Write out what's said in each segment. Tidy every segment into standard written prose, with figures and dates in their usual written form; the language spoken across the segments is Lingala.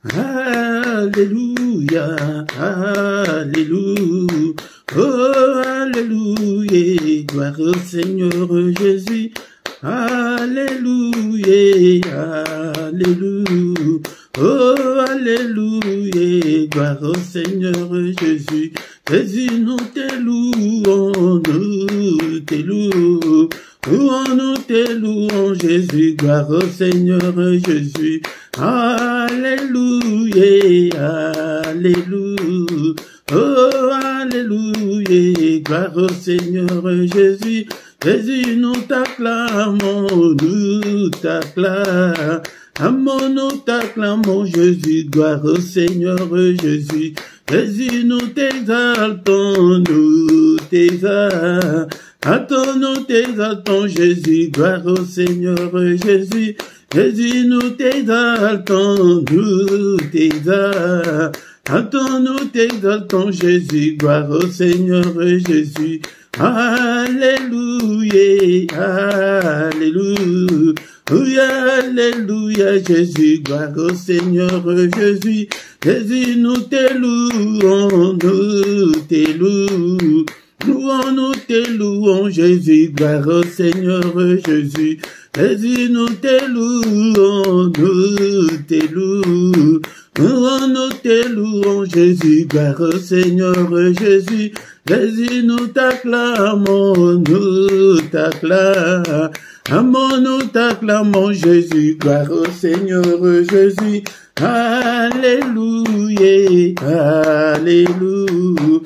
Alléluia, Alléluia, oh Alléluia, gloire au Seigneur Jésus. Alléluia, Alléluia, oh Alléluia, gloire au Seigneur Jésus. Jésus, nous te louons, nous te louons. Nous te louons, Jésus, gloire au Seigneur Jésus. Alléluia, Alléluia, oh Alléluia, gloire au Seigneur Jésus. Jésus, nous t'acclamons, nous t'acclamons, Jésus, gloire au Seigneur Jésus. Jésus, nous t'exaltons, nous t'exaltons, Jésus, gloire au Seigneur Jésus. Jésus, nous t'exaltons, nous t'exaltons, Jésus, gloire au Seigneur Jésus. Alléluia, Alléluia, Alléluia, Jésus, gloire au Seigneur Jésus. Jésus, nous te louons, nous te louons, Jésus, gloire au Seigneur Jésus. Jésus, nous te louons, nous te louons, Jésus, gloire au Seigneur Jésus. Jésus, nous t'acclamons, nous t'acclamons, Jésus, gloire au Seigneur Jésus. Alléluia, Alléluia,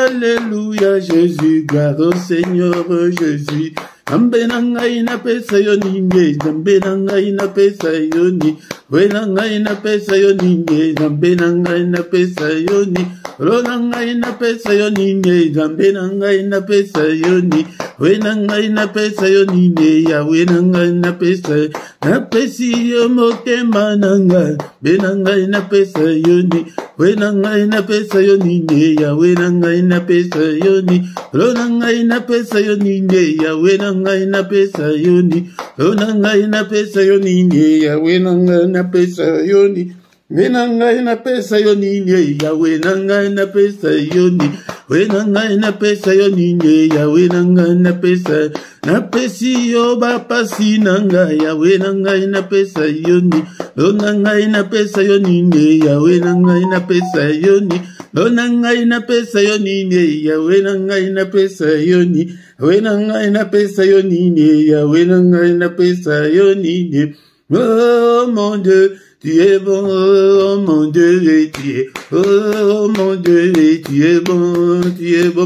Alléluia, Jésus, gloire au Seigneur Jésus. Ambenangai na pesa yoninge, zambenangai na pesa yoni, wenangai na pesa yoninge, zambenangai na pesa yoni, ronangai na pesa yoninge, zambenangai na pesa yoni, wenangai na pesa yoninge, ya wenangai na pesa, na pesi yo motema nanga, benangai na pesa yoni, wenangai na pesa yoninge, ya wenangai na pesa yoni, ronangai na pesa yoninge, ya wenangai na pesa yoni, ronangai na pesa yoni, ya wenangai na pesa yoni, wenangai na pesa yoni, ya wenangai na pesa yoni, wenangai na pesa yoni, ya wenangai na pesa, na pesi yo ba pasi nanga, ya wenangai na pesa yoni, ronangai na pesa yoni, ya wenangai na pesa yoni, ronangai na pesa yoni, ya wenangai na pesa yoni, wenangai na pesa yoni, ya wenangai na pesa yoni. Oh mon Dieu, tu es bon, oh mon Dieu, tu es, oh mon Dieu, tu es bon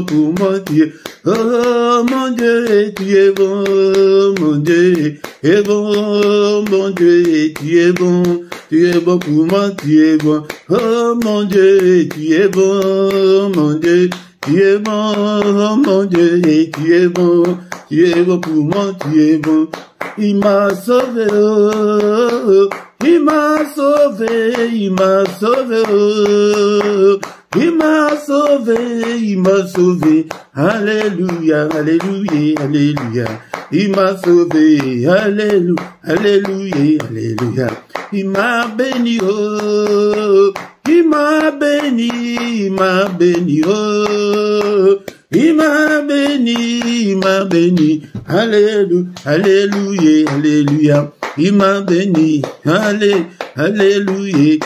pour moi, tu es, oh mon Dieu, tu es bon, mon Dieu, tu es bon, mon Dieu, tu es bon pour moi, tu es bon, oh mon Dieu, tu es bon, mon Dieu, tu es bon, mon Dieu, tu es bon pour moi, tu es bon. Il m'a sauvé, oh, il m'a sauvé, il m'a sauvé, oh, il m'a sauvé, il m'a sauvé. Alléluia, alléluia, alléluia. Il m'a sauvé, alléluia, alléluia, alléluia. Il m'a béni, oh, il m'a béni, oh. Il m'a béni, alléluia, alléluia, alléluia. Il m'a béni, alléluia, alléluia.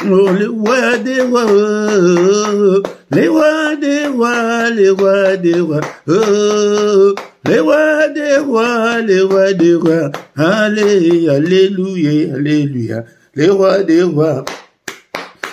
Oh, les rois des rois, oh, les rois des rois, les rois des rois, oh, les rois des rois, les rois des rois. Alléluia, alléluia, alléluia. Les rois des rois,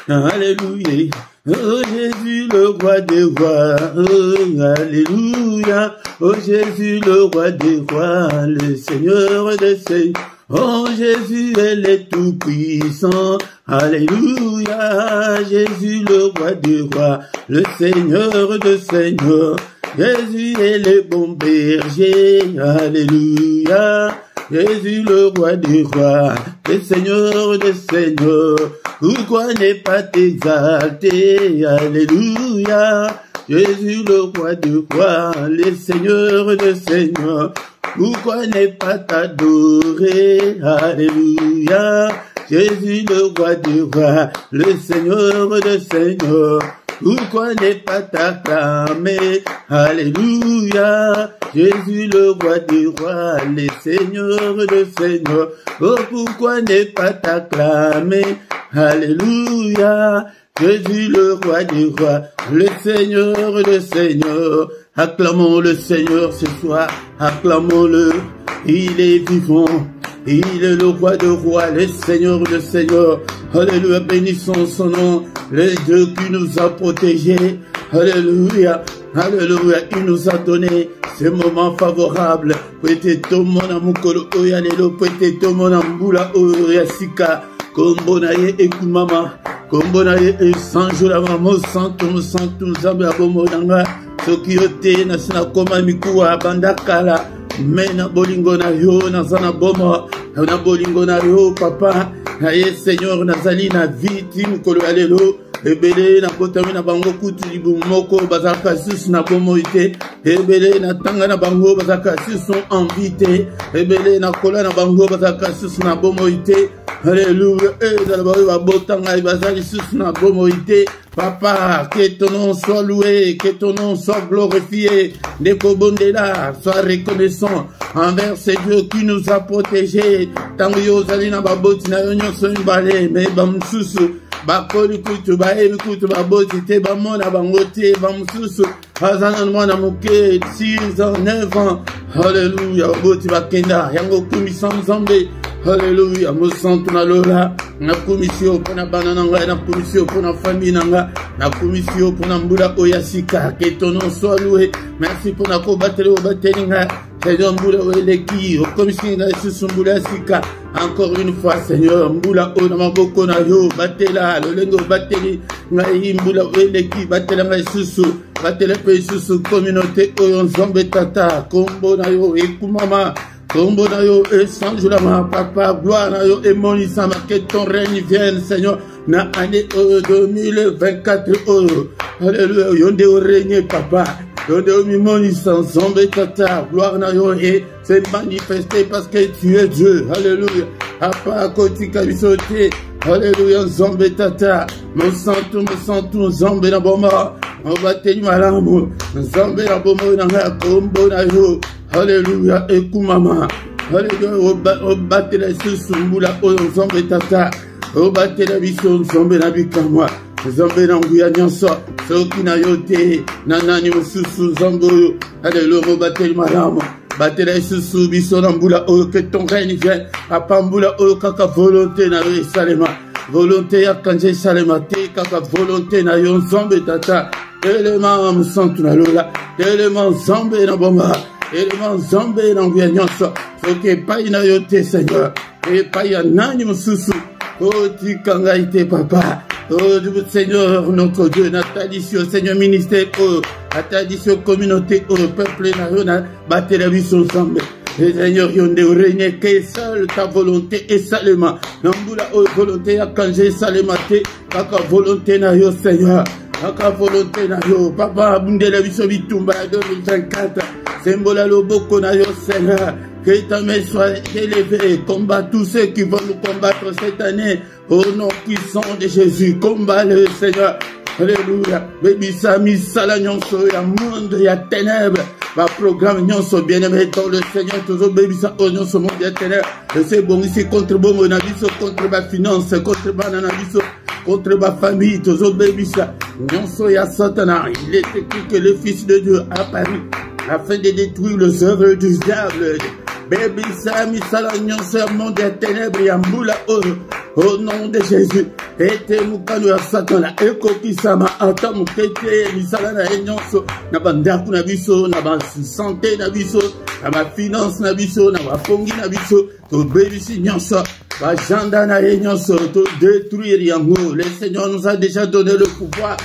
alléluia. Oh Jésus le roi des rois, oh alléluia, oh Jésus le roi des rois, le Seigneur des seigneurs, oh Jésus elle est tout puissant, alléluia, Jésus le roi des rois, le Seigneur des seigneurs, Jésus est le bon berger, alléluia, Jésus le roi des rois, le Seigneur des seigneurs. Pourquoi ne pas t'exalter, alléluia, Jésus le roi des rois, le Seigneur des seigneurs. Pourquoi ne pas t'adorer, alléluia, Jésus le roi des rois, le Seigneur des seigneurs. Pourquoi ne pas t'acclamer? Alléluia. Jésus le roi des rois, le Seigneur des seigneurs. Oh, pourquoi ne pas t'acclamer? Alléluia. Jésus le roi des rois, le Seigneur des seigneurs. Acclamons le Seigneur ce soir, acclamons-le. Il est vivant, il est le roi des rois, le Seigneur des seigneurs. Alléluia, bénissons son nom, le Dieu qui nous a protégés. Alléluia, alléluia, il nous a donné ce moment favorable. Peut-être tout le monde a moukolo oyalelo, peut-être tout le monde a mboula oyasika. Kombonaye ekumama, kombonaye esanjula mamo santum zambe abomo nanga. Sokiyote na sina koma mikuwa bandakala. Mena bolingo na yo na zana bomo na bolingo na yo papa na ye Seigneur nazali na viti mukolo alelo ebele na kotami na bango kutu libu moko bazaka sus na bomo ite ebele na tanga na bango bazaka sus sont invité ebele na kola na bango bazaka sus na bomo ite. Alléluia. Et dans le botanga bazali sus na bomo ite. Papa, que ton nom soit loué, que ton nom soit glorifié. Nekobondela, sois reconnaissant envers ce Dieu qui nous a protégés. Tango yo zalina baboti na yonyo so mbale, me bamsusu. Bakoli kutu ba emi kutu baboti te bamona bangote bamsusu. Hazana mwana muke 6 ans, 9 ans. Alléluia, boti bakenda yango kumisan zambe. Alléluia, me sens na lola, na commission pour na banana, na commission pour na famille, na commission pour na mbula oyasika, que ton nom soit loué. Merci pour na combattre au batelinga, Seigneur mbula oyeleki, au commission na sous mbula sika. Encore une fois, Seigneur, mbula o na maboko na yo, batela, le lengo bateli, na mbula oyeleki, batela na susu, batela pe susu communauté oyon zombe tata, kombo na yo ekumama. Tombo na yo et sanjulama papa, gloire na yo et monisama, que ton règne vienne Seigneur, na année 2024 alléluia, yonde o règne papa, yonde o mimonisam, zombe tata, gloire na yo et c'est manifesté parce que tu es Dieu, alléluia, papa kotika bisote, alléluia, zombe tata, me sentu, zombe na boma, on va te malamu, zombe na boma na kombo na yo. Alléluia, ekumama. Alléluia, o batela susumbula o zombe tata. O batela biso zombe na bikamwa. Zombe na nguya nyonso. Soki na yote nanani mususu zombo. Alléluia, o batela malamu. Batela susu biso na mbula o que ton règne vienne. Papa mbula o kaka volonté na yo salema. Volonté ya kanje salema te kaka volonté na yo zombe tata. Élément musantu na lola. Élément zombe na bomba. Élément zombe n'envie nyonso. Faut que paye na yote Seigneur. Et paye nani mususu. Oh tikanga ite papa. Oh Seigneur notre Dieu. Na tradition Seigneur ministère. Oh la tradition communauté. Oh peuple na yo na battre la vie ensemble. Et Seigneur yonde au règne que seule ta volonté est salement. Nambula oh volonté à kanje salement te. Kaka volonté na yo Seigneur. Kaka volonté na yo. Papa bundela biso bitumba 2024. Sembola le boko na yo Seigneur, que ta main soit élevée, combat tous ceux qui vont nous combattre cette année, au nom puissant de Jésus, combat le Seigneur, alléluia, baby sami sala nyonso ya monde ya ténèbres, va programme nyonso bien-aimé dans le Seigneur, toujours baby sa o nyonso monde ya ténèbres, c'est bon ici contre bon na biso, contre ma finance, contre banana biso, contre ma famille, toujours baby sa nyonso ya Satan, il est écrit que le Fils de Dieu a apparu afin de détruire les œuvres du diable. Baby Sami Salagnon, serment des ténèbres, Yamboula, au nom de Jésus. Et te moukano ya Satan, la eko kisama, ata moukete, misala na enyonso, na bandaku na biso, na ba santé na biso, na ba finance na biso, na ba fongi na biso, to baby si nyonso, ba janda na enyonso, to détruire yango. Le Seigneur nous a déjà donné le pouvoir.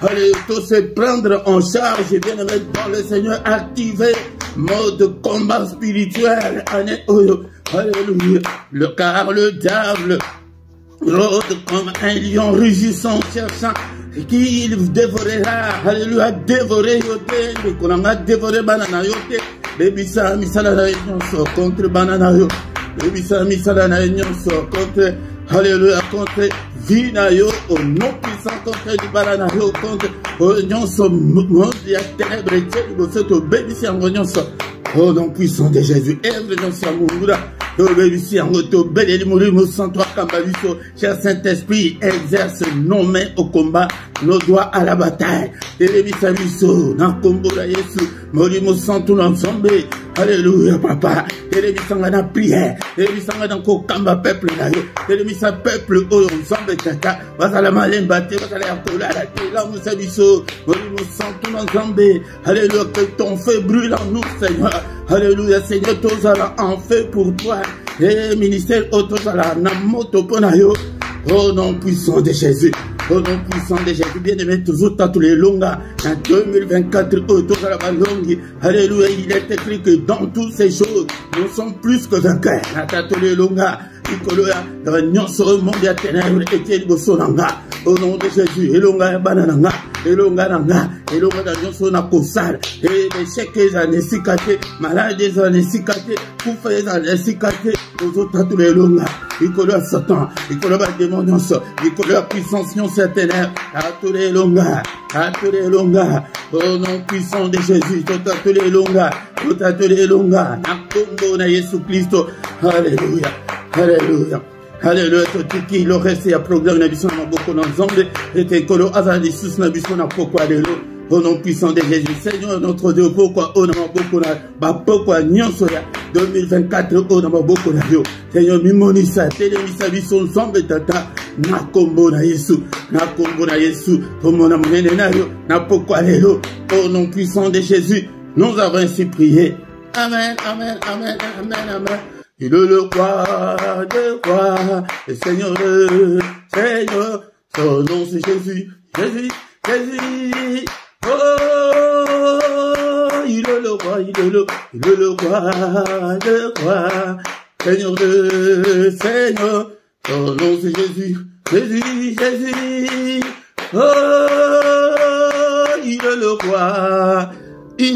Allez, tout se prendre en charge, bien mettre dans le Seigneur, activer mode combat spirituel. Alléluia. Car le diable rôde comme un lion rugissant, cherchant qui il dévorera. Alléluia, dévorer yote. Qu'on a dévoré banana yote. Baby Sami Salada contre banana yote. Bebisa misala na nyonso contre Alléluia contre Vina yo au nom puissant contre Libara na yo contre nyonso monde ya ténèbres et bosoto bebisi en nyonso au nom puissant de Jésus. Œuvre nyonso mungura bebisi en to beleli muri santo kambabiso. Cher Saint-Esprit, exerce nos mains au combat, nos doigts à la bataille. Bebisa biso na kombo la Yesu. Muri santo l'ensemble. Alléluia, papa. Télévisanga na prière. Télévisanga na kokamba peuple na yo. Télévisa peuple oyo ensemble tata. Bazala malemba te, bazala ya kolala te. La musabiso. Molimo santo ensemble. Alléluia, que ton feu brûle en nous, Seigneur. Alléluia, Seigneur, tozala en feu pour toi. Et ministère otozala na moto pona yo. Au nom puissant de Jésus. Au nom puissant de Jésus, bien-aimé, toujours tous les longas. En 2024, autour de la balongue. Alléluia, il est écrit que dans toutes ces choses, nous sommes plus que vainqueurs. En les longas. Au nom de Jésus, elonga banana, elonga nanga, elonga da nyonso na kosala, et les chèques à nesikate, malades à nesikate, koufes à nesikate, aux autres tous les longa, ikolo Satan, ikolo ba démon nyonso, ikolo puissance nyonso ténèbres, à tous les longa, au nom puissant de Jésus, tous les longa, na kombo na Yesu Christo, alléluia, alléluia. Alléluia, totiki, le reste ya programme na biso na boko ensemble, et kolo azali sus na biso na poko alelo. Au nom puissant de Jésus, Seigneur notre Dieu, pourquoi on a boko na ba poko nyonso ya 2024 on a boko na yo. Seigneur mimonisa, telemisa biso ensemble tata na kombo na Yesu, pomona monene na yo, na poko alelo. Au nom puissant de Jésus, nous avons ainsi prié. Amen, amen, amen, amen, amen. Il est le roi de rois, le Seigneur, Seigneur, son nom c'est Jésus, Jésus, Jésus, oh, il est le roi, il est le roi de rois, Seigneur de Seigneur, son nom c'est Jésus, Jésus, Jésus, oh, il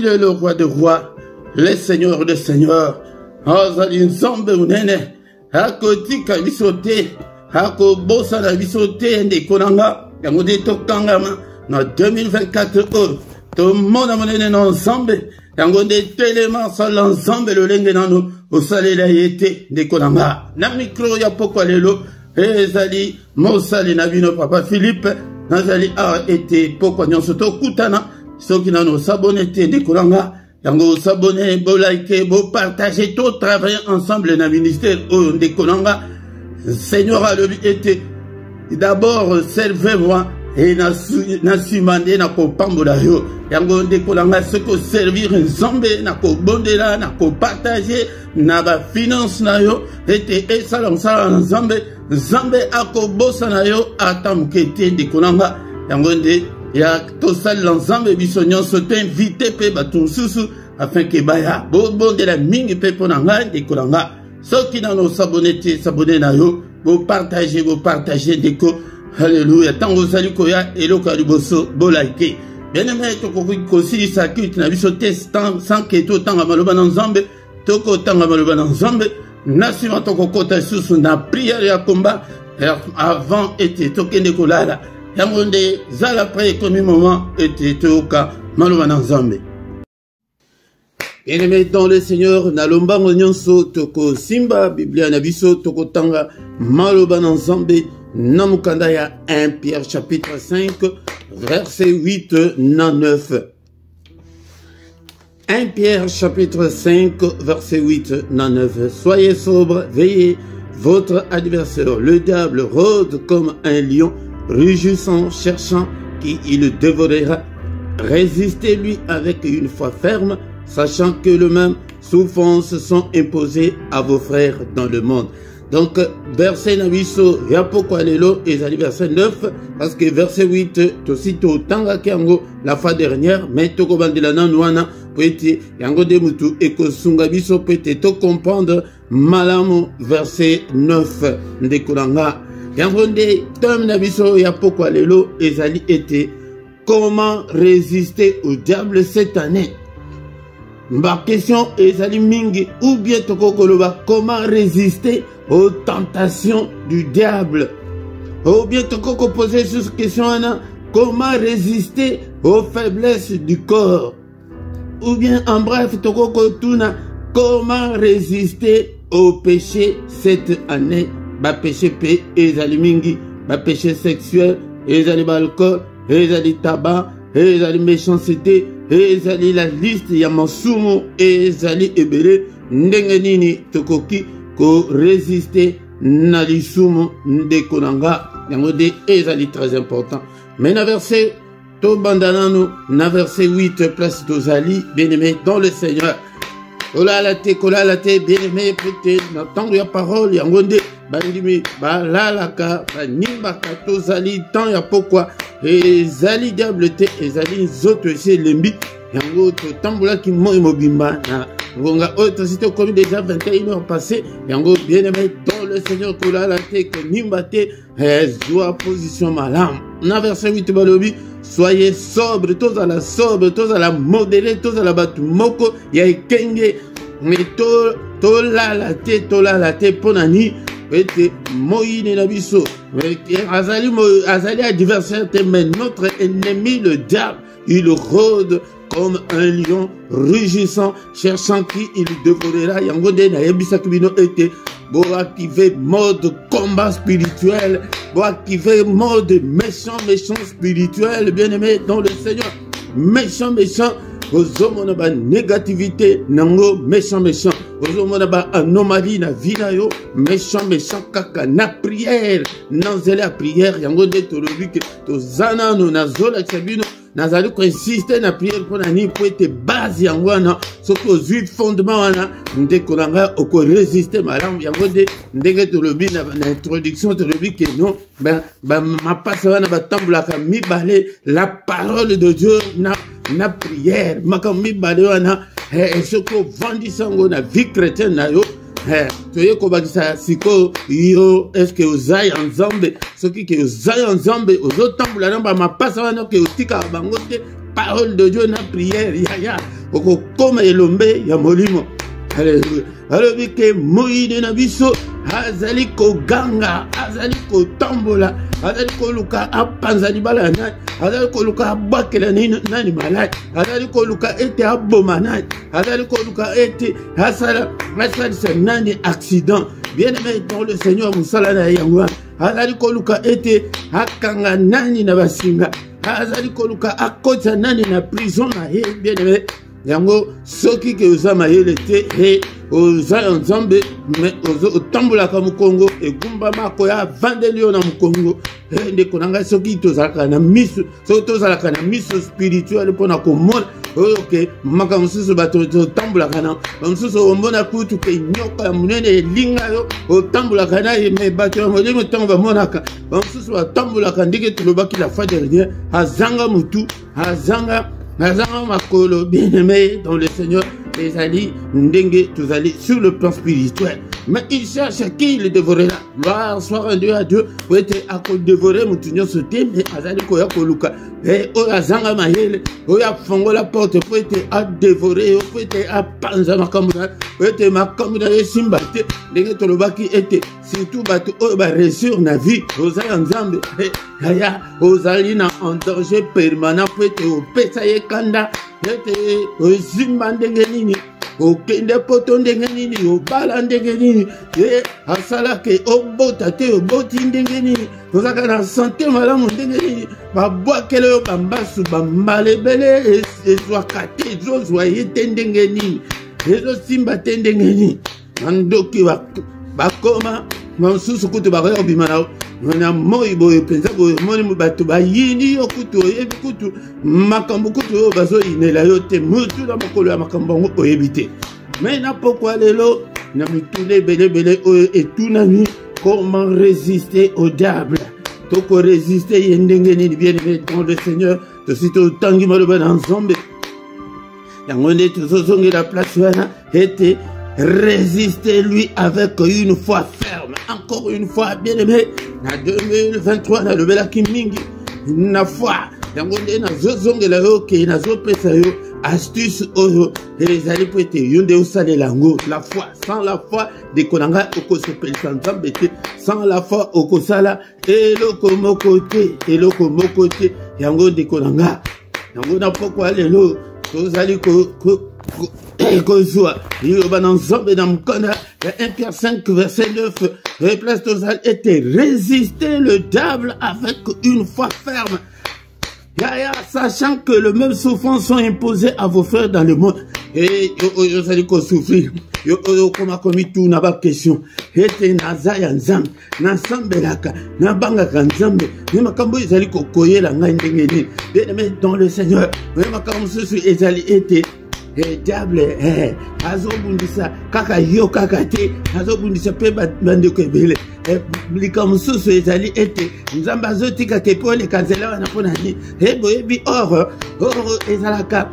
est le roi de rois, le Seigneur de seigneurs. Azali nzambe unene akotika bisote akobosa na bisote ndekonanga yango de tokangama na 2024 to mona monene na nzambe yango de telema sa l'ensemble le lenge nano osalela yete ndekonanga na micro ya poko lelo ezali mosali na bino papa Philippe nazali a été poko nyonso to kutana soki nano sabonete ndekonanga. Yango s'abonner, bo liker, bo partager, tout travailler ensemble dans le ministère de Konanga. Seigneur a le été d'abord servez-moi et na simande na ko pambola yo. Yango de Konanga ce que servir ensemble na ko bondela na ko partager na ba finance na yo et salon ça ensemble zambe ako bossa na yo atamkete de Konanga. Yango de ya to sal l'ensemble biso nyonso te invité pe batu susu afin que baya bo de la mingi pe ponanga de kolanga soki na no s'abonner na yo bo partager deko alléluia tango sali koya eloko liboso bo like bien aimé to ko si sa culte na biso testant sans que to tanga maloba na nzambe to ko tanga maloba na nzambe nasima to ko kota susu na prière ya combat avant était tokende kolala. Yamonde zala après comme moment était toka maloba na nzambe. Bien-aimé dans le Seigneur, nalomba nyonso toko simba Biblia na biso toko tanga maloba na nzambe namukanda ya 1 Pierre chapitre 5 verset 8 na 9. 1 Pierre chapitre 5 verset 8 na 9. Soyez sobres, veillez, votre adversaire le diable rôde comme un lion rugissant, cherchant qui il dévorera. Résistez-lui avec une foi ferme, sachant que les mêmes souffrances sont imposées à vos frères dans le monde. Donc, verset Nabiso, Yapoko Alelo, et verset 9, parce que verset 8, Tosito Tanga Kiango, la fois dernière, mais Toko Bandelana Nouana, Poete, Yango de Mutu, et Kosunga Biso, Poete, to comprendre, Malamu, verset 9, Ndekuranga. Yangonde, Tom Nabiso, Yapoko Alelo, et était comment résister au diable cette année. Ma question est mingi ou bien tokokoloba comment résister aux tentations du diable. Ou bien tokoko poser cette question comment résister aux faiblesses du corps. Ou bien en bref tokoko tuna comment résister au péché cette année. Ba péché pe ezali mingi, ba péché sexuel, ezali alcool, ezali tabac, ezali méchanceté, ezali la liste ya masumu, ezali ebele ndenge nini tokoki ko résister na lisumu ndeko nanga yango de ezali très important. Mais na verset to bandanano na verset 8 place tozali bien-aimé dans le Seigneur. Kolalate, bien-aimé, peut-être, n'entendre la parole, yangonde, bandimi, balalaka, banimbaka, tozali, tant ya pourquoi, et zali diable te, et zali zoto, c'est lembi, yango, tambula ki mo imobimba, ngonga, autre, c'était comme déjà 21 heures passées, yango, bien-aimé, dans le Seigneur, kolalate, que nimbate, zoa position malam. Na verset 8, balobi, soyez sobre, tous à la modéré, tous à la batu moko, ya ekenge, mais to la te ponani, ete moïne na biso, azali adversaire te, mais notre ennemi le diable, il rôde comme un lion rugissant, cherchant qui il dévorera. Yangonde na yebisa kibino ete bo activer mode combat spirituel, bo activer mode méchant spirituel, bien-aimé dans le Seigneur. Méchant, ozomona ba négativité nango méchant, ozomona ba anomalie na vie na yo, méchant kaka na prière, nanzela la prière, yangonde tolobi ke tozana no nazola tsabino. Nazali ko insister na prière pour nani pour être base yango wana soko ozui fondement wana ndeko nanga oko résister malamu yango de ndenge tolobi na introduction tolobi que non ma passe wana batambulaka mibale la parole de Dieu na prière maka mibale wana soko vandi sango na vie chrétienne na yo. Toye kobakisa siko yo eske ozai nzambe soki ke ozai nzambe ozotambula namba mapasa wana ke otika bango te parole de Dieu na prière ya okokoma elombe ya molimo. Alléluia. Alobi ke moïne na biso azali koganga, azali kotambola, azali koluka apanza libala nani, azali koluka abakela nani malade, azali koluka ete aboma nani, azali koluka ete asala nani accident. Bien-aimé dans le Seigneur musala na yango, azali koluka ete akanga nani na basinga, azali koluka akota nani na prison na ye. Bien-aimé yango soki ke uzama yele te he oza nzambe me ozo tambula ka mukongo egumba mako ya vandelio na mukongo he ndeko nanga soki tozalaka na miso soki tozalaka na miso spirituel pona komona oke maka mususu bato tambula kana mususu ombona kutu ke nyoka ya munene elinga yo otambula kana me bato ya molimo tango bamonaka mususu batambula ndike tulobaki la fois dernière azanga mutu azanga makolo, bien-aimé dans le Seigneur, les alliés, ndenge, tous allés sur le plan spirituel. Mais il cherche à qui il dévorera. Gloire soit rendu à Dieu. Pour être à dévorer, moutunyo sauté, mais azali koya koluka. Et oya zanga mahele, oya fongo la porte, pour être à dévorer, pour être à panza makamuna, pour être makamuna et simbate, ndenge tolobaki était, surtout batu oya resur na vie, ozali nzambe, yaya, ozali na en danger permanent, pour être au pesaye kanda, ete ozimba ndenge nini, okende poto ndenge nini, obala ndenge nini, asalake obota te oboti ndenge nini, ozaka na santé malamu ndenge nini, babwakele yo bambasu bambalebele ezwaka te ezozwa ye te ndenge nini, ezosimba te ndenge nini, mandoki bakoma mosusu kutu bakoya kobima na na moi boye penza boye moni bato bayini yo kutu oyebi kutu makambo kutu oyo bazoyinela yo te mutu na mokolo ya makambo yango oyebi te. Mais na pokwa lelo na mituna ebelebele oyo etunami comment résister au diable. Toko résister ye ndenge nini bien-aimé dans le Seigneur tosi totangi maloba na nzambe yango nde tozozongela place wana ete résister lui avec une foi ferme. Encore une fois, bien-aimé, na 2023, na lobela ki mingi, na foi, yango nde na zozongela yo ke na zopesa yo astuce oyo ezali po ete yo nde osalela yango. La foi, sans la foi dekolanga okosepelisa nzambe te, sans la foi okosala eloko moko te yango dekolanga. Yango na pokwa lelo tozali kozwa liloba na nzambe na mokanda ya 1 Pierre 5 verset 9, replace tozali ete résister le diable avec une foi ferme. Sachant que le même souffrance sont imposés à vos frères dans le monde. Et vous allez souffrir. Vous commis tout n'a pas question. Et naza ya nzambe, na sambelaka, na bangaka nzambe. Ni makambo ezali kokoye la ngai ndengeni. Bien-aimé dans le Seigneur. Ni makambo susu ezali ete diable azobundisa kaka yo kaka te, azobundisa pe bandeko ebele. Likambo susu ezali ete nzambe azotika ke po le kanzela wana pona ni boyebi or ezalaka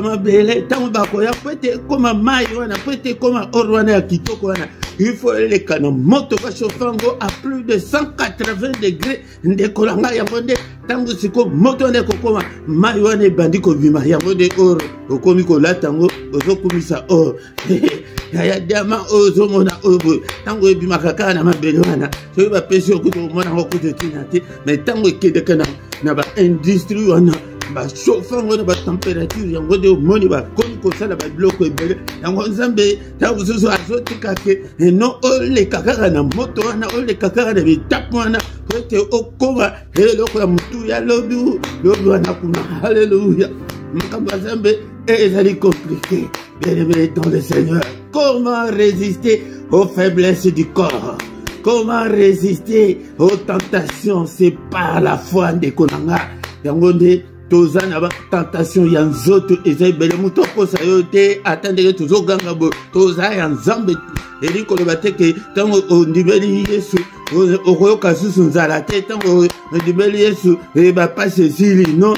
mabele tango bakoya po ete koma mai wana po ete koma or wana ya kitoko wana. Il faut eleka na moto ka chauffango à plus de 180 degrés ndekolanga yango nde tango siko moto nde kokoma mai wana ebandi kobima yango nde or okomi kolata yango ozokumisa or ya diamant ozomona obo tango ebimaka kaka na mabele wana soki bapesi okuti omona ngo kutu tina te mais tango ekedeka na baindustrie wana bachauffant na batempérature yango nde omoni bakomi kosala babiloko ebele yango nzambe tango mosusu azotika ke no oleka kaka na moto wana oleka kaka na bitape wana po ete okoma eloko ya motu ya lobi wana kuna. Halleluya. Makambo ya nzambe ezali compliqué. Bien-aimé dans le Seigneur, comment résister aux faiblesses du corps? Comment résister aux tentations? C'est par la foi de Konanga. Yango nde toza na ba tentation ya nzoto ezali bele muto kosa yo te atendeke tozoganga bo toza ya nzambe eri koloba te ke tango ondimeli Yesu okoyoka susu nzala te tango ondimeli Yesu bapasi esili non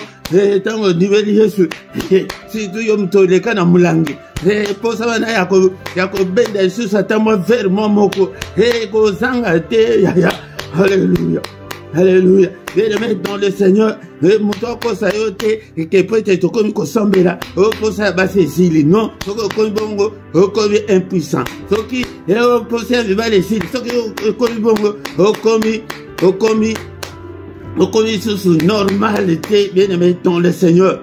tango ondimeli Yesu surtout yo moto oleka na mulangi posa wana ya kobenda lisusu ata mwa vere mwa moko kozanga te yaya. Alléluia. Alléluia. Bien-aimé dans le Seigneur, moutoko sayote que peut-être tokomi kosambela oposa basesili non soko komi bongo okomi impuissant soki oposa viva les sili soki okomi bongo okomi sous normalité. Bien-aimé dans le Seigneur,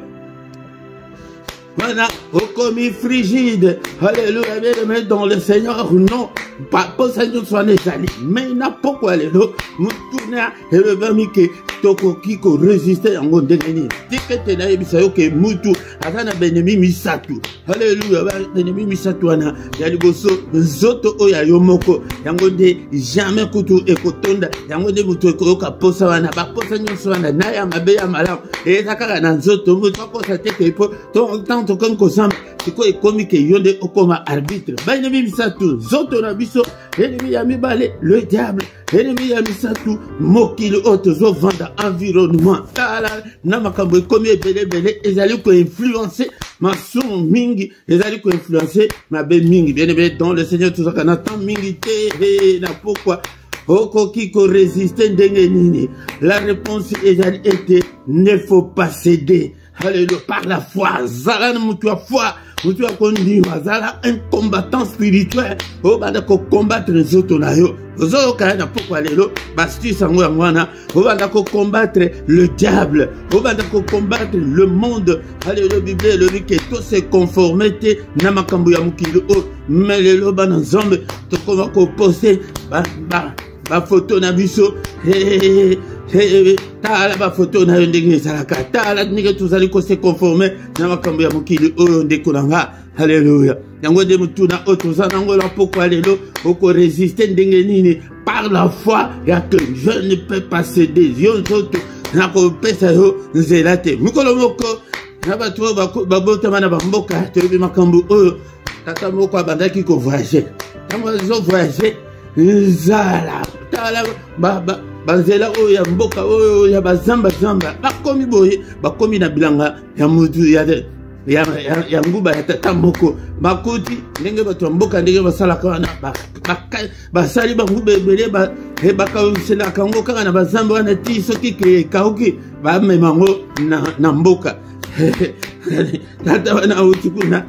voilà, okomi frigide. Alléluia. Bien-aimé dans le Seigneur, non pas pour ça nous soit nésali mais n'a pourquoi les lots nous tourner et le bami que toko kiko résister en mode dengeni tikete na ebisa yo ke mutu akana benemi misatu. Alléluia. Benemi misatu ana ya liboso nzoto oya yo moko yango de jamais kutu ekotonda yango de mutu ekoyoka posa wana baposa nyonso wana na ya mabe ya malamu ezakaka na nzoto mutu akosa te ke po tant comme kosamba siko ekomi ke yonde okoma arbitre. Benemi misatu nzoto na biso ennemi ya mibale le diable, ennemi ya misatu mokili otozo vanda environnement tala na makambo ekomi ebele ezali ko influencer mason mingi ezali ko influencer mabe mingi. Bien-aimé dans le Seigneur tozaka na temps mingi te na pourquoi okoki ko résister ndenge nini? La réponse ezali ete ne faut pas céder. Alléluia. Par la foi zala na mutu ya foi mutu ya kondima zala un combattant spirituel obanda ko combattre les autres na yo ozoyoka na pokwa lelo basti sango ya mwana obanda ko combattre le diable obanda ko combattre le monde. Alléluia. Bible elobi ke to se conformer te na makambo ya mokili o mais lelo bana nzambe tokoma ko poster ba photo na biso tala ba photo na yo ndenge ezalaka tala ndenge tozali ko se conformer na makambo ya mokili oyo ndekolanga. Alléluia. Yango de mutuna otoza nango la pokwa lelo oko résister ndenge nini? Par la foi ya que je ne peux pas céder yo nzoto na ko pesa yo nzela te mikolo moko na batu babotama na bamboka toyebi makambo oyo tata moko abandaki ko voyager tango zo voyager nzala tala banzela oyo ya mboka oyo ya bazamba bakomi boye bakomi na bilanga ya mutu ya nguba ya tata moko bakuti ndenge bato ya mboka ndenge basalaka wana basali banguba ebele bakauselaka yango kaka na bazamba wana ti soki ekauki bamema yango na mboka. tata wana utukuna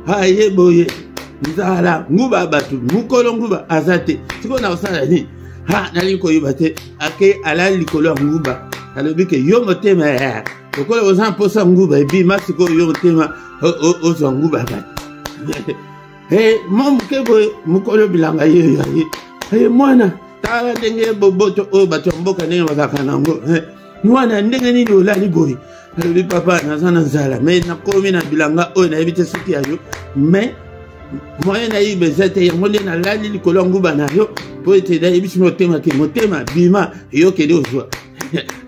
haye boye nzala nguba batu mukolo nguba azate siko na osala ni ha nali koyiba te ake ala likolo nguba alobi ke yo motema okola ozan posa nguba ebi masiko yo motema ozo nguba ba mom ke boye mukolo bilanga ye mwana tala ndenge boboto o bato mboka ndenge bakaka nango mwana ndenge nini olali boye alobi papa nazana nzala me nakomi na bilanga oyo nayebi te soki ya yo me moyen na yibe zete yango nde nalali likolo nguba na yo po ete nayebi motema ke motema bima eyokende ozwa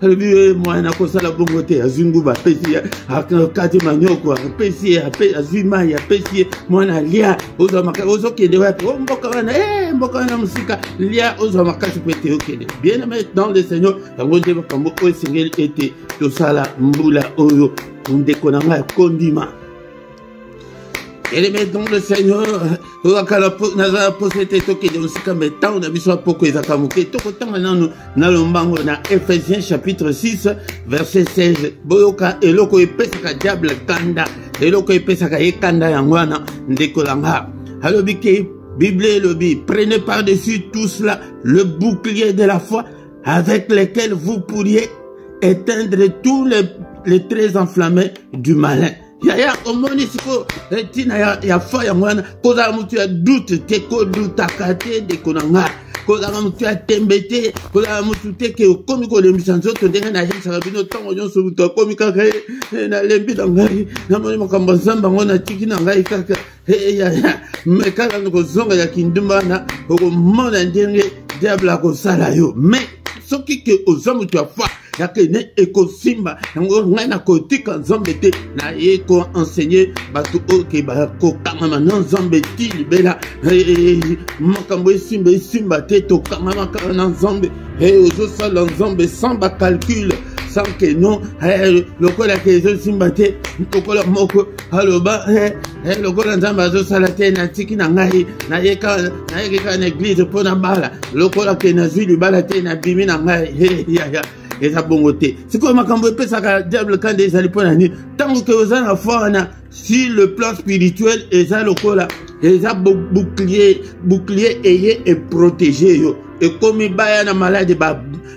alobi mwana nakosala bongo te azwi nguba apesi ye akati manyoko apesi ye azwi mai apesi ye mwana alia ozwa makasi ozokende wapi o mboka wana mosika lia ozwa makasi po ete okende bien aimé dans le Seigneur yango nde makambo oyo esengeli ete tosala mbula oyo ndeko na ngai kondima. Et les maîtres dans le Seigneur, nous avons posé des trucs de musique, mais tant on a vu soit beaucoup Zakamuke. Tout le temps maintenant nous allons dans Ephésiens chapitre 6 verset 16. Boyoka eloko epesaka diable kanda, eloko epesaka ekanda yangwana ndekolanga. Alors Bible lobi, prenez par-dessus tout cela le bouclier de la foi avec lequel vous pourriez éteindre tous les traits enflammés du malin. Ya omoni siko tina ya fa ya mwana koza mutu ya doute te ko dutaka te de konanga koza mutu ya tembete koza mutu te ke komi ko le misanzoto ndenge na yesa bino tongo nyonso mutu komi kaka na lembi na ngai na moni makambo zamba ngona tiki na ngai kaka ya me kala ngo zonga ya kindumba na ko mona ndenge diable ko sala yo mais soki ke ozamu tu afa yake ne ekosimba yango ngai na kotika nzambe te na ye ko enseigner batu oke ba ko kama na nzambe ti libela makambo esimba te to kama na nzambe ozo sala nzambe sans ba calcul sans que non lokola ke ezo simba te lokola moko aloba lokola nzambe azo sala te na tiki na ngai na ye ka na église pona bala lokola ke na zwi libala te na bimi na ngai ya eza bongo te sikoyo makambo epesaka diable kande ezali mpona nini ntango ke oza na foi na sur le plan spirituel eza lokola eza bouclier eye eprotege yo ekomi baya na malade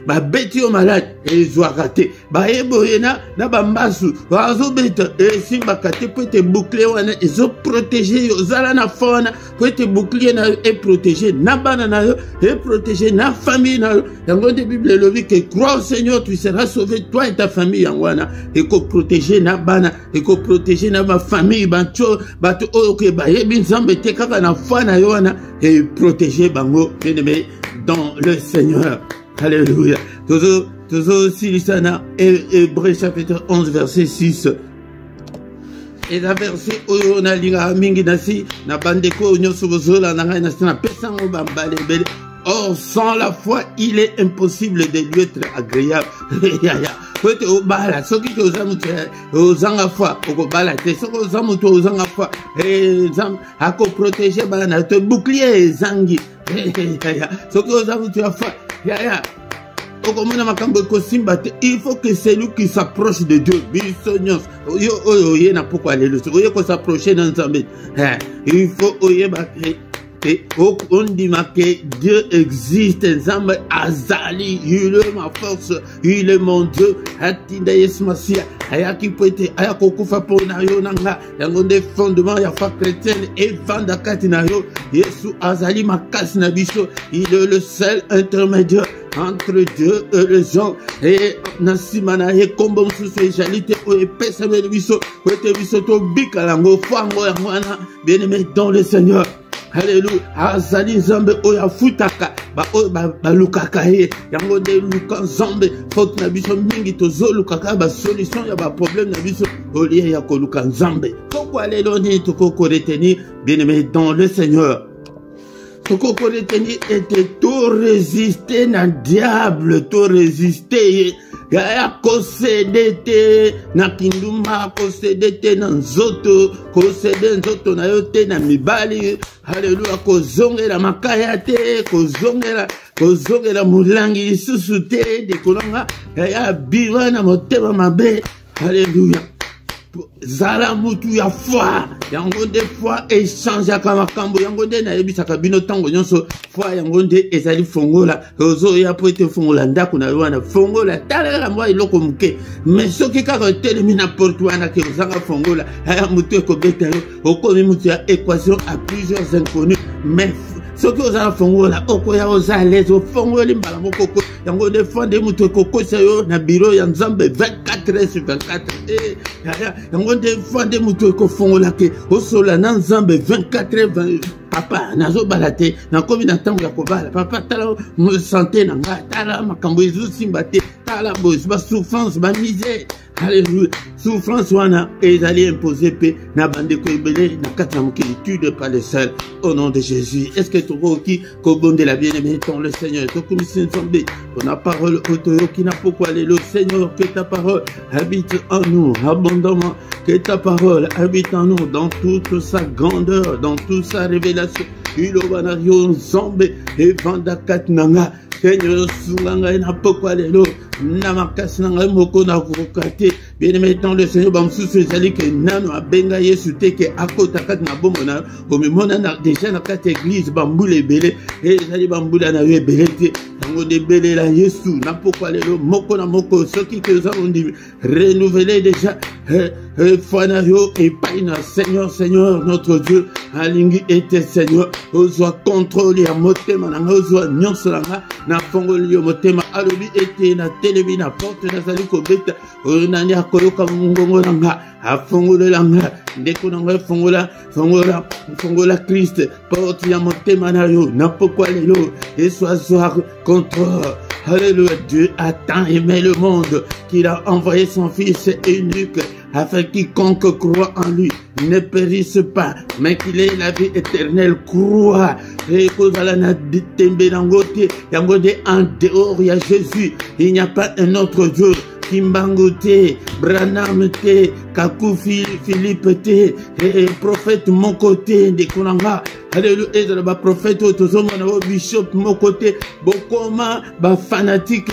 babeti yo malade ezwaka te bayeboye na bambasu bazobeta esimbaka te po ete bouclier wana ezoprotege yo ozala na foi wana po ete bouclier na yo eprotege na bana na yo eprotege na famille na yo yango nde bible elobi ke crois au Seigneur tu seras sauvé toi et ta famille yango wana ekoprotege na bana ekoprotege na bafamille bato oyo ke bayebi nzambe te kaka na foi na yo wana eprotege bango bien-aimé dans le Seigneur. Alléluia. Toujours Silisana, Hébreux chapitre 11 verset 6. Et la verset où on a lu à Minginasi, na bandeko nyoso bozola na ngai na sina pesango bambale bele. Or sans la foi, il est impossible de lui être agréable. Peut-être au bala, ce qui est aux amours, aux angafas, au bala, c'est ce aux amours, aux angafas, et à co protéger, bana, te bouclier, zangi. Ce qui aux amours, tu as fait. Il faut que c'est lui qui s'approche de Dieu. Il faut on dit que Dieu existe, Nzambe azali, il est ma force, il est mon Dieu. Atinda Yesu Masia, ayaki poete, ayako kufa po na yo nanga, yango nde fondement ya foi chrétienne et vanda kati na yo. Yesu azali makasi na biso, il est le seul intermédiaire entre Dieu et les hommes. Et nasima na ye kombo msusu ejalite o epesa me biso, poete biso to bika lango fango ya mwana, bien-aimé dans le Seigneur. Alléluia. Azali nzambe oya futaka ba lukaka ye yango de luka nzambe faute na biso mingi tozo lukaka ba solution ya ba problème na biso olie ya ko luka nzambe. Pourquoi les loni to ko retenir bien-aimé dans le Seigneur. Ce qu'on peut retenir était tout résister na diable, tout résister. Ya kosedete na kinduma, kosedete na nzoto, kosede nzoto na yote na mibali. Alléluia, kozongela makaya te, kozongela mulangi lisusu te, de kolonga ya biwa na motema mabe. Alléluia. zala mutu ya foi yango nde foi échangeaka makambo yango nde nayebisaka bino ntango nyonso foi yango nde ezali fongola ozoya po ete fongola ndako na yo wana fongola talela mwa eloko moke mais soki kaka otelemi na porte wana ke ozanga fongola aya mutu ekobeta yo okomi mutu ya équation à plusieurs inconnus mais soki ozala fongola okoya oza à l'aise ofongoli mbala moko yango nde foi nde mutu ekokosa yo na biro ya nzambe 24 heures sur 24 yango nde foi nde mutu ekofongola ke osola na nzambe 24 heures papa nazobala te nakomi na ntango ya kobala papa tala santé na ngai tala makambo ezosimba te tala basouffrance bamisère alléluia souffrance wana ezali imposé mpe na bandeko ebele na kati ya mokili tu de pas le seul au nom de Jésus. Est-ce que tokoki kobondela bien-aimé ton le Seigneur tokomisi nzambe pona parole otoyoki na pokwa lelo Seigneur que ta parole habite en nous abondamment, que ta parole habite en nous dans toute sa grandeur, dans toute sa révélation. Ilobanario nzambe evanda katnanga Seigneur sunganga na pokwa lelo na makasi nanga moko na kokate bien-aimé dans le Seigneur bamsusu ezali ke nano abenga Yesu te ke akota kati na bombo na omemona na déjà na kati église bambula ebele ezali bambula na yo ebele te yango de belela Yesu na pokwa lelo moko na moko soki ke ozakondi renouveler déjà foi na yo epai na Seigneur notre Dieu alingi ete Seigneur ozwa contrôle ya motema nanga ozwa nyonso nanga na fongoli yo motema alobi ete na telebi na porte nazali kobeta nani akoyoka mongongo nanga afongolela nga ndeko nanga fongola Christ porte ya motema na yo na pokwa lelo ezwa contrôle. Alléluia, Dieu a tant aimé le monde qu'il a envoyé son Fils unique afin quiconque croit en lui ne périsse pas, mais qu'il ait la vie éternelle. Croit. Et en dehors, il y a Jésus. Il n'y a pas un autre Dieu. Kimbangote, Branham te, Kakou Philippe te, et prophète mon côté de Konanga. Alléluia, et le prophète Otozomano bishop mon côté, Bokoma, ba fanatique,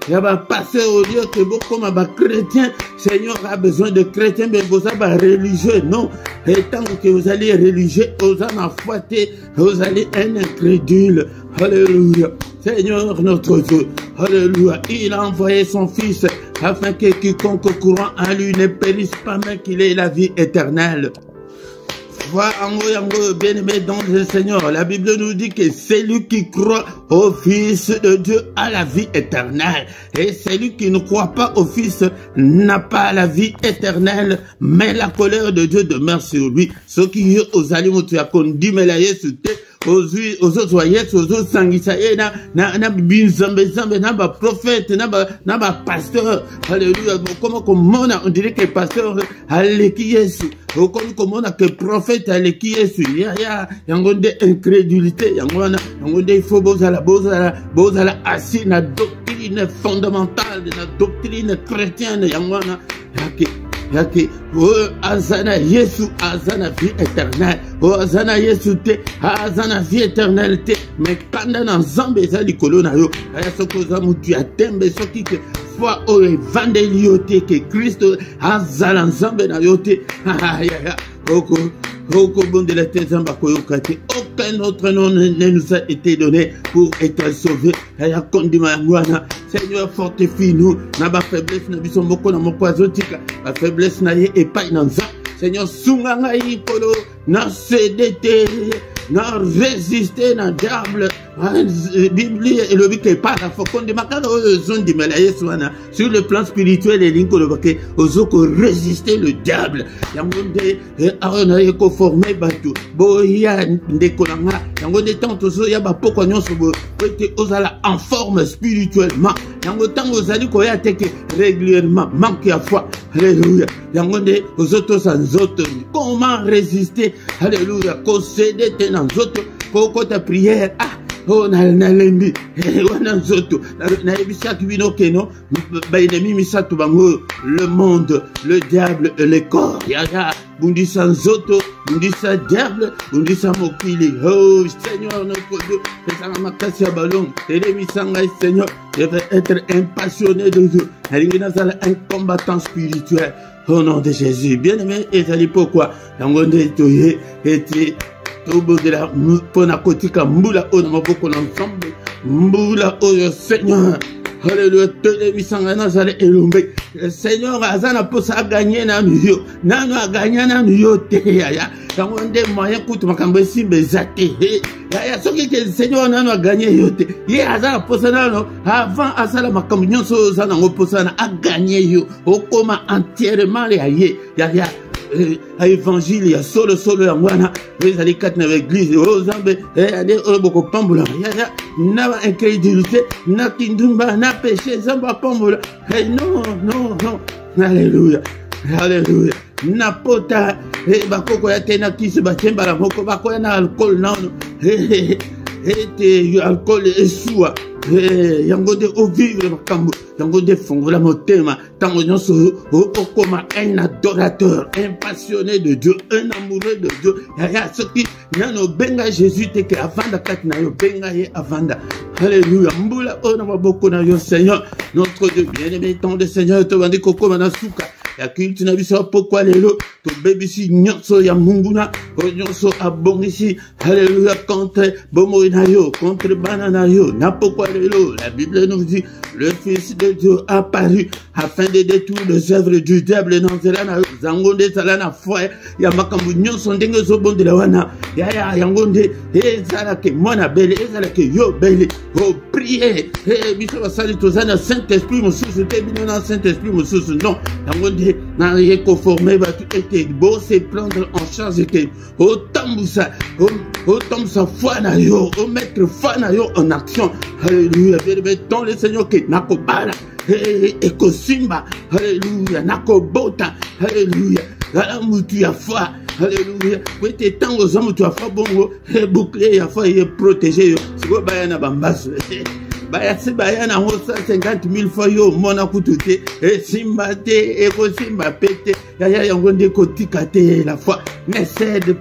yaba pasteur au lieu que Bokoma, ba chrétien. Seigneur a besoin de chrétiens, mais vous avez religieux, non. Et tant que vous allez religieux, vous allez foi, vous allez un incrédule. Alléluia. Seigneur notre Dieu, alléluia, il a envoyé son Fils afin que quiconque courant en lui ne périsse pas, mais qu'il ait la vie éternelle. Bien-aimé dans le Seigneur, la Bible nous dit que celui qui croit au Fils de Dieu a la vie éternelle. Et celui qui ne croit pas au Fils n'a pas la vie éternelle, mais la colère de Dieu demeure sur lui. Ce qui est aux aliments, tu as conduit, mais là, Yesu te. Aux autres Yesu, aux autres sangisaye na binzambe na ba prophète na ba pasteur. Alléluia. Comment on dirait que pasteur aleki Yesu. Comment on a que prophète aleki Yesu. Yango de incrédulité. Yango de il faut bozala assis na doctrine fondamentale, na doctrine chrétienne. Yango na yake azana Yesu azana vie éternelle azana Yesu te azana vie éternelle te mais kanda na nzambe ezali kolo na yo aya soko za mutu ya tembe soki ke foi o evangeli yo te ke Kristo azala nzambe na yo te aucun autre nom ne nous a été donné pour être sauvé. Seigneur, fortifie-nous. Na ba faiblesse na biso moko na moko azotika. Ba faiblesse na ye epai na nza. Seigneur, sunga ngai kolo na cédete na résister na diable. Bible et le bible pas la faucon de makana zone de Yesu wana sur le plan spirituel et linko le baké ozoko résister le diable. Yangonde arona eko former batu. Boya ndekolanga. Yangonde tanto so ya ba poko nyonso bo ete ozala en forme spirituellement. Yango tango ozali ko ya teke régulièrement manque à foi. Alléluia. Yangonde ozoto sanzoto. Comment résister? Alléluia. Ko céder te nanzoto ko ta prière. oh nalembi wana nzoto na ebisaki bino keno ba ennemi misato bango le monde, le diable et le corps. Yaya bundisa nzoto, bundisa diable, bundisa mokili. Oh Seigneur notre Dieu, pesanga makasi ya balon, telemisanga Seigneur, je vais être un passionné de Dieu. Un combattant spirituel. Au nom de Jésus. Bien-aimé, et ça dit pourquoi? Yangonde toye était au bout de la ponakotika mbula o na maboko ensemble. Mbula o Seigneur. Alléluia, televisanga nazale elumbe. Seigneur azana posa gagner na nuyo. Nano a gagner na nuyo te ya. Yangonde moyen kutu makambo simbe zate. Ya soki que le Seigneur nano a gagné yote. Ye azana posa nano avant asala makambo nyonso zana ngoposa na a gagné yo. Okoma entièrement les aye. Ya à évangile ya solo ya mwana les ali kat na l'église o zambe ade o boko pambula ya na incrédulité na kindumba na péché zamba pambula non alléluia alléluia na pota bakoko ya tena kisi batemba la moko bakoya na alcool non ete alcool esua yango de o vivre makambo yango de fongola motema tango nyonso okoma un adorateur, un passionné de Dieu, un amoureux de Dieu. Yaya soki nano benga Jésus te ke avanda kat na yo benga ye avanda. Alléluia. Mbula ona maboko na yo Seigneur, notre Dieu bien-aimé, tant de Seigneur to bandi koko manasuka. Ya kintu na biso pokwa lelo to bebisi nyonso ya munguna nyonso abongisi. Alléluia contre bomo na yo, contre banana yo. Na pokwa lelo, la Bible nous dit le Fils de Dieu apparu afin de détruire les œuvres du diable dans zelana zangonde salana foi ya makambu nyonso ndenge zobondela wana ya yangonde ezala ke mwana bele ezala ke yo bele o prier biso basali tozana Saint-Esprit mususu te bino na Saint-Esprit mususu non yangonde na ye conformer ba tout était beau se prendre en charge que o tambusa foi na yo o mettre foi na yo en action. Alléluia. Bénédictons le Seigneur que nakobala eko simba. Alléluia. Nakobota. Alléluia. La mutu ya foi. Alléluia. Kwete tango za mutu ya foi bongo bouclier ya foi est protégé. Siko baya na bambaso. Baya se baya na 150,000 fois yo mona kutute simba te eko simba pete ya yangonde kotika te la foi. Ne cède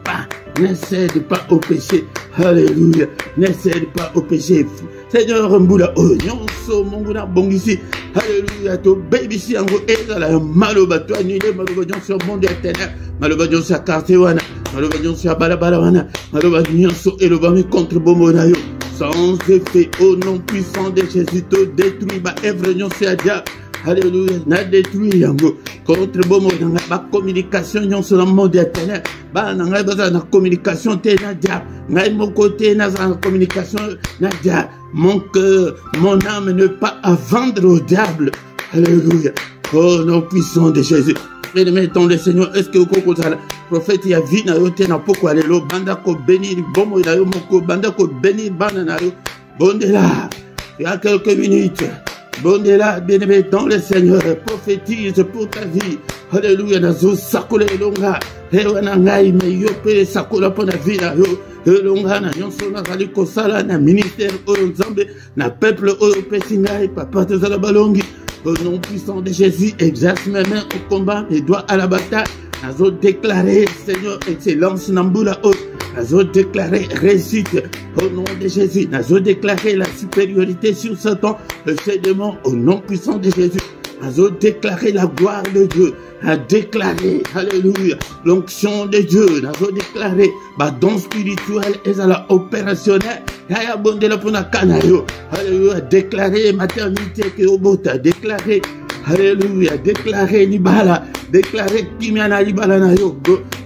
pas au péché. Alléluia. Ne cède pas au péché. Seigneur mbula nyonso monguna bongisi. Alléluia. To baby si yango ezala maloba to annulé maloba nyonso monde éternel. Maloba nyonso ya quartier wana. Maloba nyonso ya balabala wana. Maloba nyonso eloba mi contre bomo na yo. Sans effet au nom puissant de Jésus to détruit ba œuvre nyonso ya diable. Alléluia. Na détruit yango contre bomo na ba communication nyonso na monde éternel. Ba na ngai baza na communication te na diable. Ngai mon côté na communication na diable. Mon cœur, mon âme ne pas à vendre au diable. Alléluia. Oh nom puissant de Jésus. Mettons le Seigneur. Est-ce que vous le prophète y a vu na yo te na poko alelo banda ko bénir bomo na yo moko banda ko bénir bana na yo bondela. Il y a quelques minutes. Bondela, bien-aimé dans le Seigneur, prophétise pour ta vie. Alléluia, nazo sakole longa. Ewana ngai me yope sakola pona vie na yo. Longa na nyonso na zali kosala na ministère oyo nzambe na peuple oyo pesi ngai papa tozala balongi. Au nom puissant de Jésus, exerce mes mains au combat, mes doigts à la bataille. Nazo déclaré, Seigneur, excellence Nambula haute. Nazo déclaré réussite au nom de Jésus. Nazo déclaré la supériorité sur Satan, ces démons au nom puissant de Jésus. Nazo déclaré la gloire de Dieu. A déclaré, alléluia, l'onction de Dieu. Nazo déclaré, don spirituel et à la opérationnel. Yaya bondela pona kanayo. Alléluia, déclaré maternité que obota. Déclaré, alléluia, déclaré libala. Déclaré kimiana libala na yo.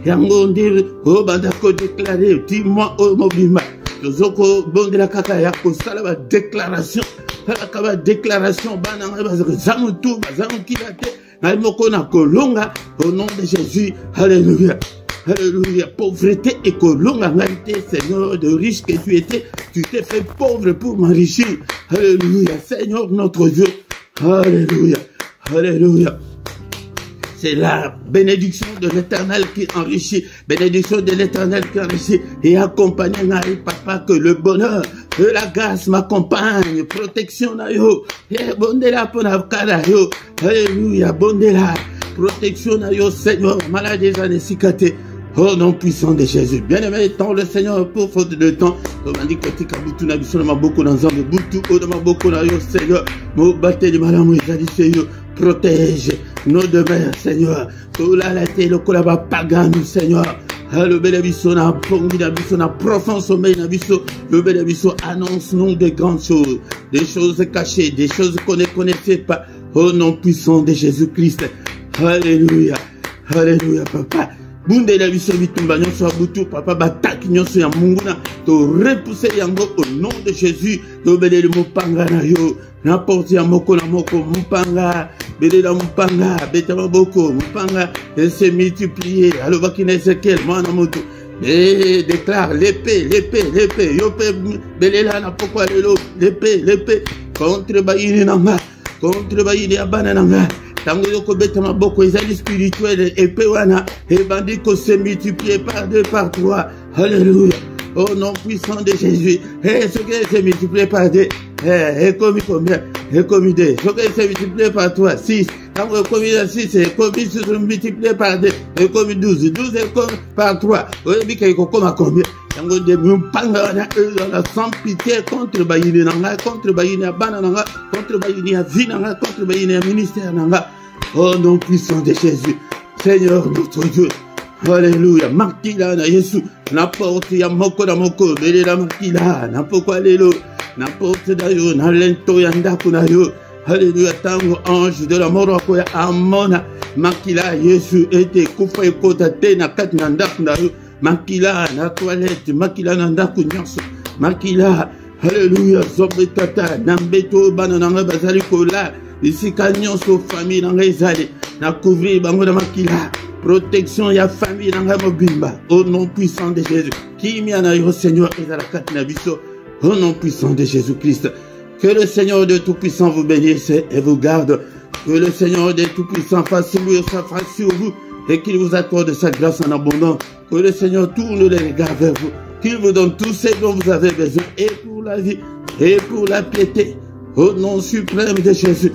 Yango ndire, bandako déclaré, dis-moi au mobima. Zoko bondela kaka ya kosala ba déclaration. Kaka déclaration bana zamutu bazamukilate. Naimoko na kolonga au nom de Jésus. Alléluia. Alléluia. Pauvreté et kolonga ngalité, Seigneur de riche que tu étais, tu t'es fait pauvre pour m'enrichir. Alléluia. Seigneur notre Dieu. Alléluia. Alléluia. C'est la bénédiction de l'Éternel qui enrichit. Bénédiction de l'Éternel qui enrichit. Et accompagne Papa que le bonheur que la grâce m'accompagne, protection na yo, bondela pour la kada yo, alléluia, bondela, protection na yo, Seigneur, maladie des cicatrices. Oh nom puissant de Jésus, bien-aimé, tant le Seigneur pour faute de temps, comme on dit que tu as beaucoup na biso na beaucoup dans zambé, beaucoup de ma beaucoup na yo, Seigneur, mo batte de madame Isali, Seigneur, protège nos demeures, Seigneur, tout la laté, le colaba pagan, Seigneur, le bel biso na pongi na biso na profond sommeil na biso, le bel biso annonce nous de grandes choses, des choses cachées, des choses qu'on ne connaissait pas, au nom puissant de Jésus-Christ, alléluia, alléluia, papa. Bunde la biso bitumba nyonso abutu papa bataki nyonso ya munguna to repousser yango au nom de Jésus to belele mupanga na yo n'importe ya moko na moko mupanga belela mupanga beta maboko mupanga et se multiplier alors bakina Ezekiel mwana moto et déclare l'épée yope belela na pokwa lelo l'épée contre bayini nanga contre bayini abana nanga. Tango yoko beta maboko ezali spirituel épée wana et bandit ko se multiplier par 2 par 3. Alléluia. Au nom puissant de Jésus. Et ce qui se multiplié par 2 et comme combien et comme 2. Ce qui se multiplié par 3 6. Tango comme 6 et comme se multiplié par 2 et comme 12 et comme par 3. Oui bika iko comme combien. Tango de mpanga na la sans pitié contre bayini nanga contre bayini abana nanga contre bayini avina nanga contre bayini ministère nanga. Oh nom puissant de Jésus, Seigneur notre Dieu, alléluia. Makila na Yesu, n'importe ya moko na moko, belela makila, n'importe lelo, n'importe dayo, na lento ya ndako na yo. Alléluia, tango ange de la mort akoya amona, makila Yesu ete kufa ekota te na kati na ndako na yo. Makila na toilette, makila na ndako nyonso, makila, alléluia, zobe tata, nambeto banana bazali kola. Ici, nyonso famille nanga ezali na couvrir bango na makila protection ya famille nanga mobimba au nom puissant de Jésus. Kimia na yo Seigneur ezala kati na biso au nom puissant de Jésus-Christ. Que le Seigneur de Tout-Puissant vous bénisse et vous garde. Que le Seigneur de Tout-Puissant fasse lui sa face sur vous et qu'il vous accorde sa grâce en abondance. Que le Seigneur tourne les regards vers vous, qu'il vous donne tout ce dont vous avez besoin et pour la vie et pour la piété au nom suprême de Jésus.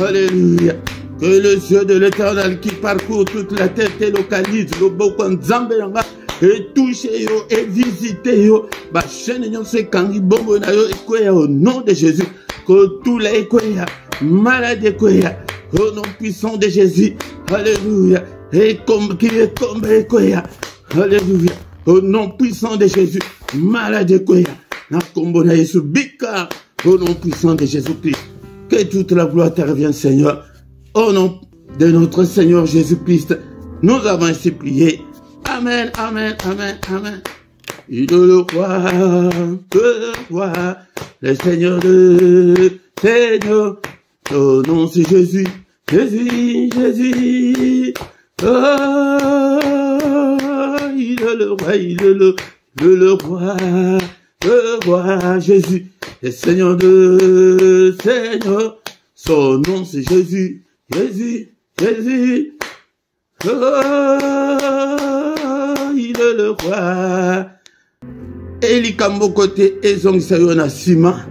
Alléluia. Que le Dieu de l'Éternel qui parcourt toute la terre te localise le bokon Zambéanga et touche yo et visite yo. Ba chaîne nyonso kangi bongo na yo ekoya au nom de Jésus. Que tous les ekoya malade ekoya au nom puissant de Jésus. Alléluia. Et comme qui est comme ekoya. Alléluia. Au nom puissant de Jésus. Malade ekoya. Na kombo na Yesu bika au nom puissant de Jésus-Christ. Que toute la gloire te revienne, Seigneur. Au nom de notre Seigneur Jésus-Christ, nous avons ainsi prié. Amen, amen, amen, amen. Il le roi, le Seigneur de Seigneur. Son nom c'est Jésus, Jésus, Jésus. Oh, il est le roi, il est le roi Jésus. Le Seigneur de Seigneur, son nom c'est Jésus, Jésus, Jésus. Oh, il est le roi. Et il kambo côté ezong sayo na sima.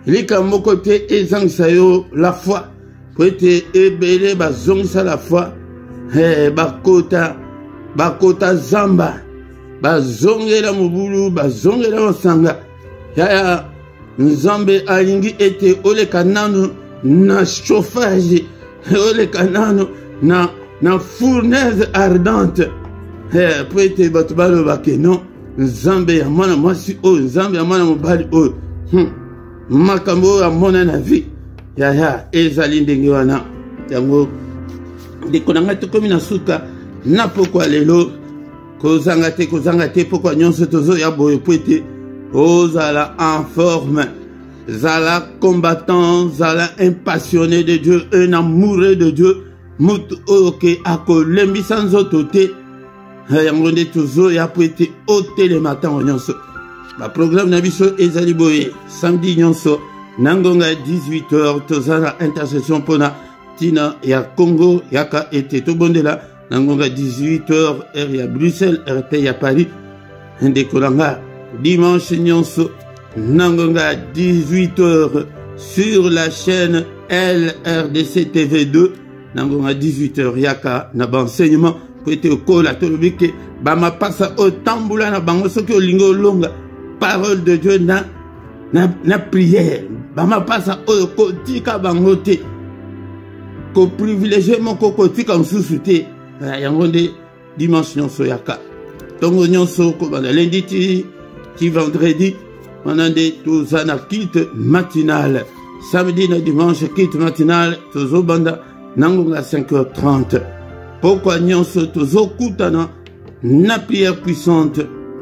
Il kambo côté ezong sayo la foi. Côté ebele bazong sa la foi. Bakota zamba. Bazongela mubulu, bazongela masanga. Yaya. Nzambe alingi ete ole kanano na chauffage, ole kanano na fournaise ardente. Prete batubalo bake non. Nzambe ya mwana mwasi o, nzambe ya mwana mobali o. Makambo ya mwana na vie. Ya ezali ndenge wana. Yango dekonanga tokomi na suka na pokwa lelo kozanga te pokwa nyonso tozo ya boye pwete. Oh, Zala en forme, Zala combattant, Zala impassionné de Dieu, un amoureux de Dieu, Mut oke ako lembi sans otote, Yangonde tuzo ya pouete ôté le matin en nyonso. Le programme Nabiso ezali boye, samedi nyonso, Nangonga 18h, tozana intercession pona Tina ya Congo, yaka ete tobondela, Nangonga 18h, R ya Bruxelles, RT ya Paris, Ndekolanga. Dimanche nyonso Nangonga 18h sur la chaîne LRDC TV2. Nangonga 18h yaka na enseignement pour être au col à Tolobike. Bama passa au tamboula na bango soki olingo longa parole de Dieu na prière. Bama passa au kotika bango te. Ko privilégié mon kokotika msusuté. Yango de dimanche soyaka. Tongo nyonso ko bana lundi ti vendredi. On a des tous na kit matinale. Samedi na dimanche kit matinale. Tozo banda nangonga 5h30. Pourquoi nyonso tozo kutana na prière puissante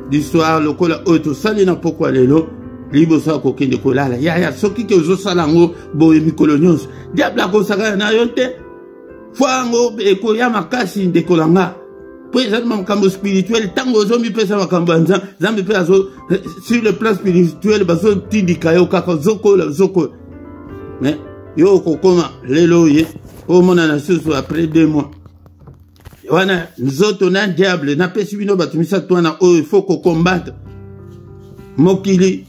du soir lokola oto salina pourquoi lelo libo sa ko kende kolala ya soki ke ozo salango boye mikolo nyonso diabla ko saka na yonte fwango eko ya makasi ndekolanga présentement makambo spirituel tango ozo mi pesa makambo nza zambi pe azo sur le plan spirituel bazo tindika yo kaka zoko mais yo ko koma lelo ye o mona na susu après 2 mois wana nzoto na diable na pesi bino batumisa twana o il faut ko combattre mokili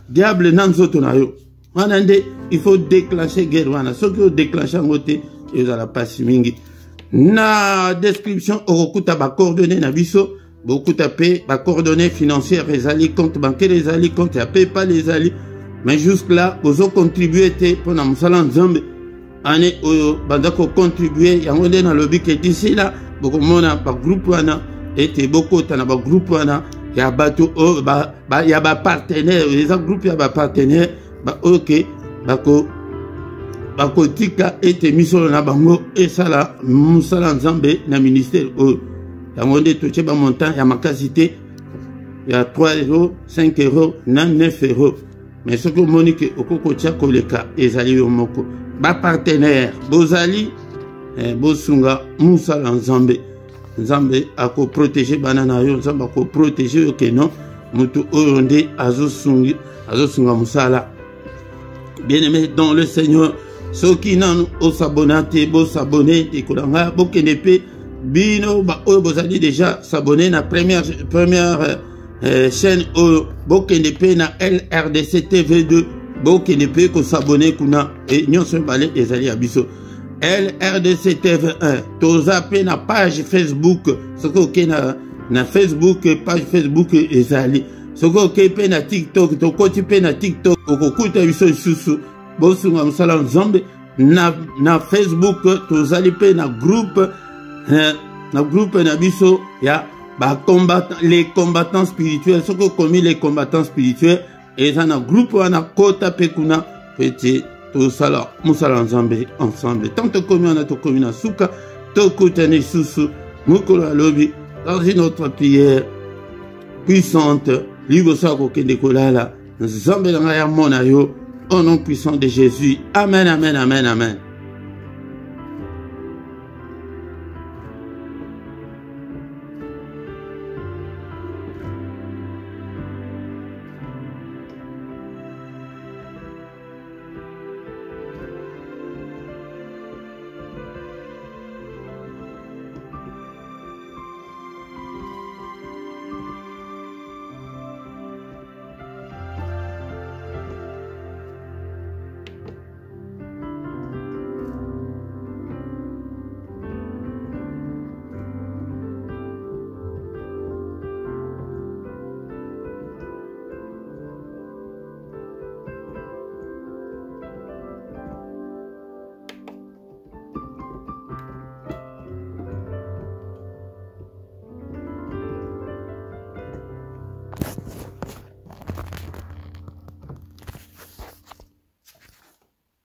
diable na nzoto na yo wana nde il faut déclencher guerre wana soki o déclencher ngote ezala pasi mingi na description okuta ba coordonnées na biso bokuta pe ba coordonnées financières ezali compte bancaire ezali compte ya PayPal ezali mais jusque là ozo contribuer te pona musala nzambe ane oyo bandako contribuer yango nde na lobby ke d'ici là beaucoup mona ba groupe wana ete beaucoup tana ba groupe wana ya bato ya ba partenaire les groupe ya ba partenaire ba OK bako tika ete misolo na bango esala musala nzambe na ministère o yango nde toche ba montant ya makasité ya 3 €, 5 €, na 9 €. Mais ce que monique okoko tia koleka ezali yo moko ba partenaire bozali bosunga musala nzambe nzambe ako protéger banana yo nzambe ako protéger yo ke non mutu oyo nde azosunga musala. Bien-aimé dans le Seigneur, ceux qui n'ont au s'abonner, bo s'abonner et kolanga bo kenepe bino ba oyo bozali déjà s'abonner na première chaîne oyo bo kenepe na LRDC TV2 bo kenepe ko s'abonner kuna et nyonso balé ezali abiso LRDC TV1 tozape na page Facebook soko ke na Facebook page Facebook ezali soko ke pe na TikTok to koti pe na TikTok okokuta biso susu bosunga musala nzambe na Facebook tozali pe na groupe na biso ya les combattants spirituels soko komi les combattants spirituels et ça na groupe wana kota pe kuna petit tout ça musala nzambe ensemble tant que commun on a to commun suka to kutani susu mukolo alobi dans une autre prière puissante libo sako kende kolala nzambe na ya mona yo au nom puissant de Jésus amen amen amen amen.